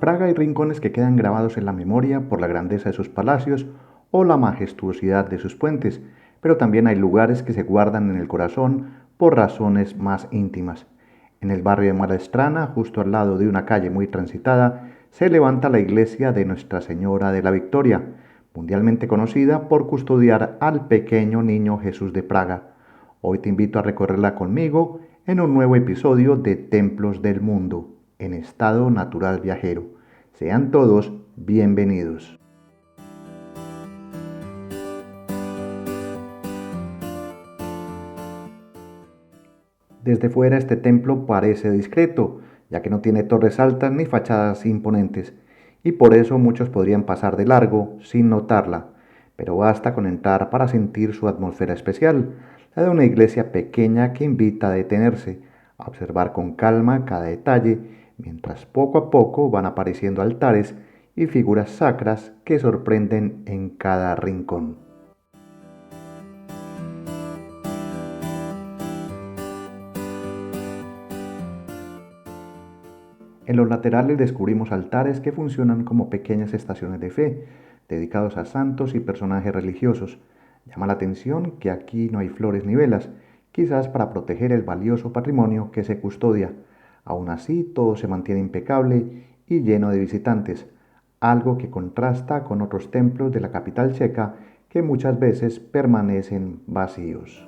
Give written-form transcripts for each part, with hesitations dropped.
Praga hay rincones que quedan grabados en la memoria por la grandeza de sus palacios o la majestuosidad de sus puentes, pero también hay lugares que se guardan en el corazón por razones más íntimas. En el barrio de Malá justo al lado de una calle muy transitada, se levanta la iglesia de Nuestra Señora de la Victoria, mundialmente conocida por custodiar al pequeño niño Jesús de Praga. Hoy te invito a recorrerla conmigo en un nuevo episodio de Templos del Mundo, en estado natural viajero. Sean todos bienvenidos. Desde fuera este templo parece discreto, ya que no tiene torres altas ni fachadas imponentes, y por eso muchos podrían pasar de largo sin notarla, pero basta con entrar para sentir su atmósfera especial, la de una iglesia pequeña que invita a detenerse, a observar con calma cada detalle, mientras poco a poco van apareciendo altares y figuras sacras que sorprenden en cada rincón. En los laterales descubrimos altares que funcionan como pequeñas estaciones de fe, dedicados a santos y personajes religiosos. Llama la atención que aquí no hay flores ni velas, quizás para proteger el valioso patrimonio que se custodia. Aún así, todo se mantiene impecable y lleno de visitantes, algo que contrasta con otros templos de la capital checa que muchas veces permanecen vacíos.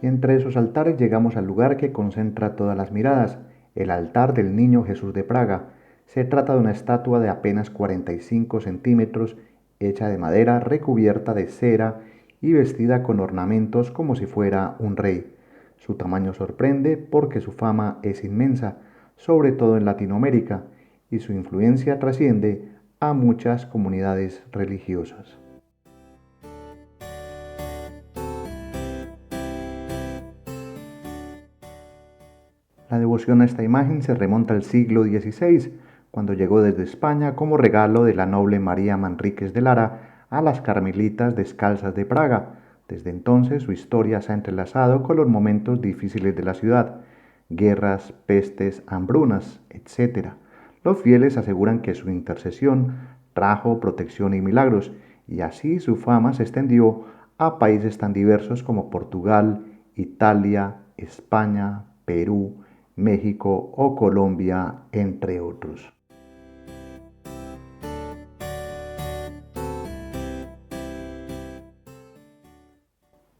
Y entre esos altares llegamos al lugar que concentra todas las miradas, el altar del Niño Jesús de Praga. Se trata de una estatua de apenas 45 centímetros, hecha de madera, recubierta de cera y vestida con ornamentos como si fuera un rey. Su tamaño sorprende porque su fama es inmensa, sobre todo en Latinoamérica, y su influencia trasciende a muchas comunidades religiosas. La devoción a esta imagen se remonta al siglo XVI, cuando llegó desde España como regalo de la noble María Manríquez de Lara a las carmelitas descalzas de Praga. Desde entonces su historia se ha entrelazado con los momentos difíciles de la ciudad, guerras, pestes, hambrunas, etc. Los fieles aseguran que su intercesión trajo protección y milagros, y así su fama se extendió a países tan diversos como Portugal, Italia, España, Perú, México o Colombia, entre otros.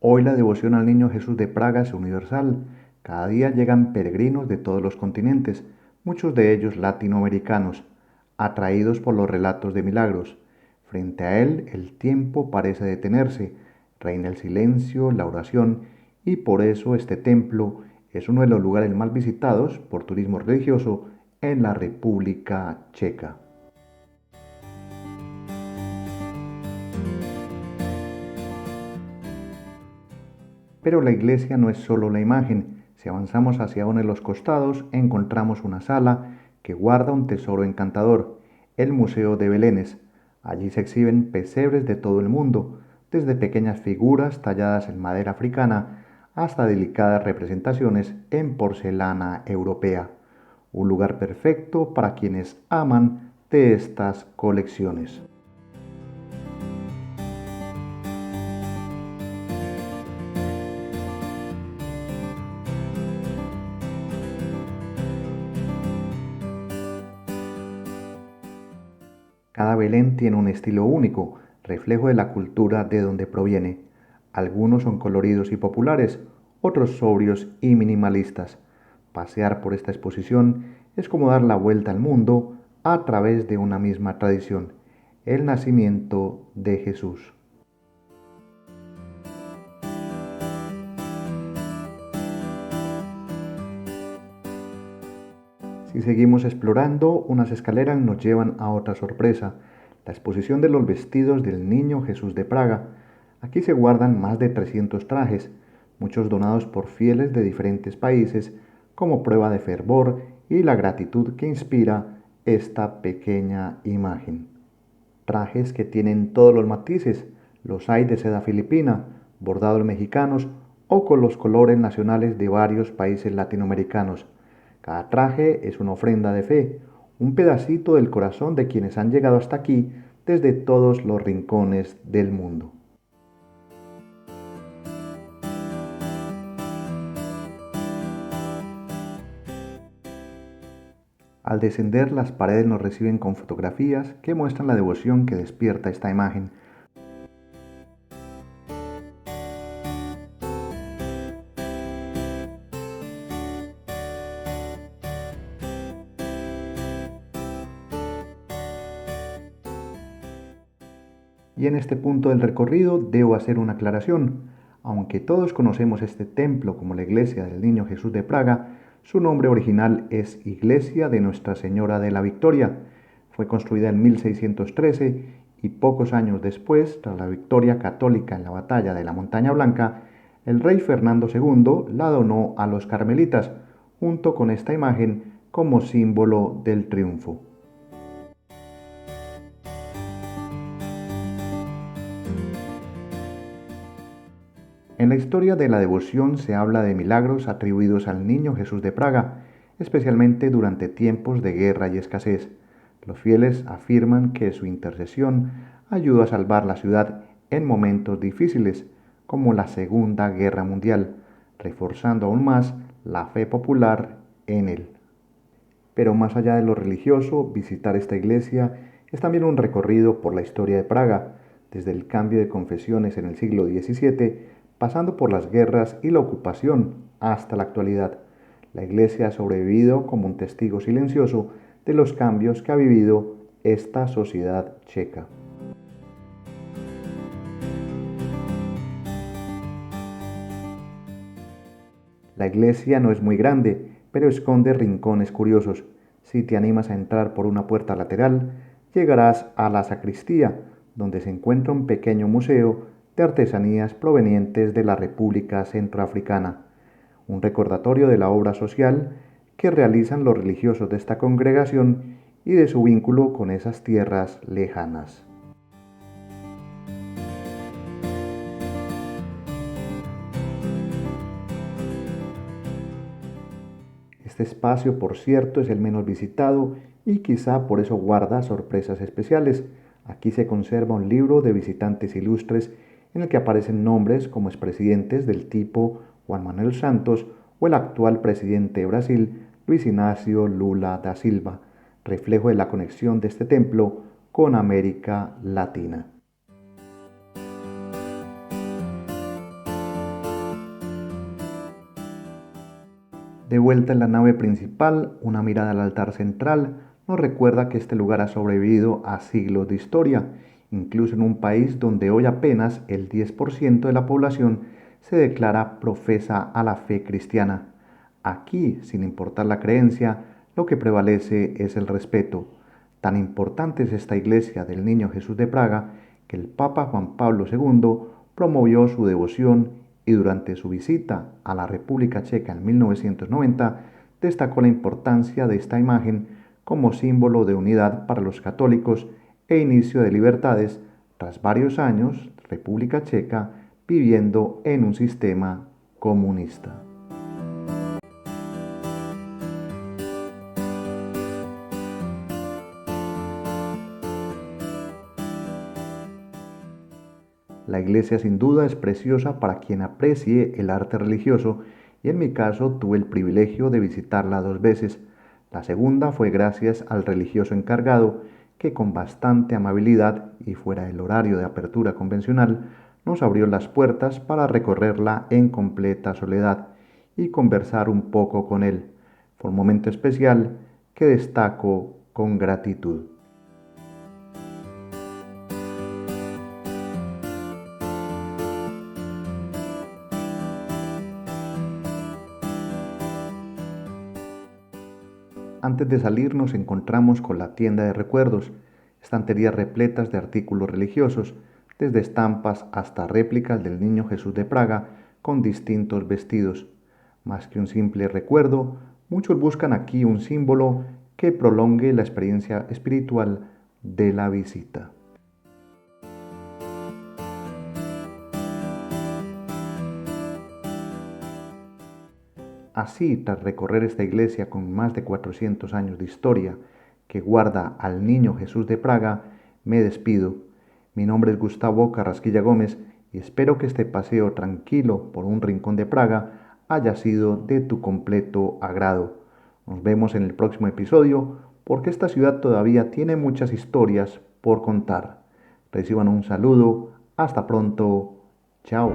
Hoy la devoción al Niño Jesús de Praga es universal. Cada día llegan peregrinos de todos los continentes, muchos de ellos latinoamericanos, atraídos por los relatos de milagros. Frente a él el tiempo parece detenerse, reina el silencio, la oración, y por eso este templo es uno de los lugares más visitados por turismo religioso en la República Checa. Pero la iglesia no es solo la imagen. Si avanzamos hacia uno de los costados, encontramos una sala que guarda un tesoro encantador, el Museo de Belénes. Allí se exhiben pesebres de todo el mundo, desde pequeñas figuras talladas en madera africana hasta delicadas representaciones en porcelana europea. Un lugar perfecto para quienes aman de estas colecciones. Cada Belén tiene un estilo único, reflejo de la cultura de donde proviene. Algunos son coloridos y populares, otros sobrios y minimalistas. Pasear por esta exposición es como dar la vuelta al mundo a través de una misma tradición, el nacimiento de Jesús. Si seguimos explorando, unas escaleras nos llevan a otra sorpresa, la exposición de los vestidos del Niño Jesús de Praga. Aquí se guardan más de 300 trajes, muchos donados por fieles de diferentes países, como prueba de fervor y la gratitud que inspira esta pequeña imagen. trajes que tienen todos los matices, los hay de seda filipina, bordados mexicanos o con los colores nacionales de varios países latinoamericanos. Cada traje es una ofrenda de fe, un pedacito del corazón de quienes han llegado hasta aquí desde todos los rincones del mundo. Al descender, las paredes nos reciben con fotografías que muestran la devoción que despierta esta imagen. Y en este punto del recorrido debo hacer una aclaración. Aunque todos conocemos este templo como la Iglesia del Niño Jesús de Praga, su nombre original es Iglesia de Nuestra Señora de la Victoria. Fue construida en 1613 y pocos años después, tras la victoria católica en la batalla de la Montaña Blanca, el rey Fernando II la donó a los carmelitas, junto con esta imagen como símbolo del triunfo. En la historia de la devoción se habla de milagros atribuidos al Niño Jesús de Praga, especialmente durante tiempos de guerra y escasez. Los fieles afirman que su intercesión ayudó a salvar la ciudad en momentos difíciles, como la Segunda Guerra Mundial, reforzando aún más la fe popular en él. Pero más allá de lo religioso, visitar esta iglesia es también un recorrido por la historia de Praga, desde el cambio de confesiones en el siglo XVII, pasando por las guerras y la ocupación hasta la actualidad. La iglesia ha sobrevivido como un testigo silencioso de los cambios que ha vivido esta sociedad checa. La iglesia no es muy grande, pero esconde rincones curiosos. Si te animas a entrar por una puerta lateral, llegarás a la sacristía, donde se encuentra un pequeño museo de artesanías provenientes de la República Centroafricana, un recordatorio de la obra social que realizan los religiosos de esta congregación y de su vínculo con esas tierras lejanas. Este espacio, por cierto, es el menos visitado y quizá por eso guarda sorpresas especiales. Aquí se conserva un libro de visitantes ilustres en el que aparecen nombres como expresidentes del tipo Juan Manuel Santos o el actual presidente de Brasil, Luis Ignacio Lula da Silva, reflejo de la conexión de este templo con América Latina. De vuelta en la nave principal, una mirada al altar central nos recuerda que este lugar ha sobrevivido a siglos de historia, incluso en un país donde hoy apenas el 10% de la población se declara profesa a la fe cristiana. Aquí, sin importar la creencia, lo que prevalece es el respeto. Tan importante es esta iglesia del Niño Jesús de Praga que el Papa Juan Pablo II promovió su devoción y durante su visita a la República Checa en 1990 destacó la importancia de esta imagen como símbolo de unidad para los católicos e inicio de libertades tras varios años República Checa viviendo en un sistema comunista. La iglesia sin duda es preciosa para quien aprecie el arte religioso y en mi caso tuve el privilegio de visitarla 2 veces. La segunda fue gracias al religioso encargado que con bastante amabilidad y fuera del horario de apertura convencional nos abrió las puertas para recorrerla en completa soledad y conversar un poco con él. Fue un momento especial que destaco con gratitud. Antes de salir nos encontramos con la tienda de recuerdos, estanterías repletas de artículos religiosos, desde estampas hasta réplicas del Niño Jesús de Praga con distintos vestidos. Más que un simple recuerdo, muchos buscan aquí un símbolo que prolongue la experiencia espiritual de la visita. Así, tras recorrer esta iglesia con más de 400 años de historia, que guarda al Niño Jesús de Praga, me despido. Mi nombre es Gustavo Carrasquilla Gómez y espero que este paseo tranquilo por un rincón de Praga haya sido de tu completo agrado. Nos vemos en el próximo episodio porque esta ciudad todavía tiene muchas historias por contar. Reciban un saludo, hasta pronto, chao.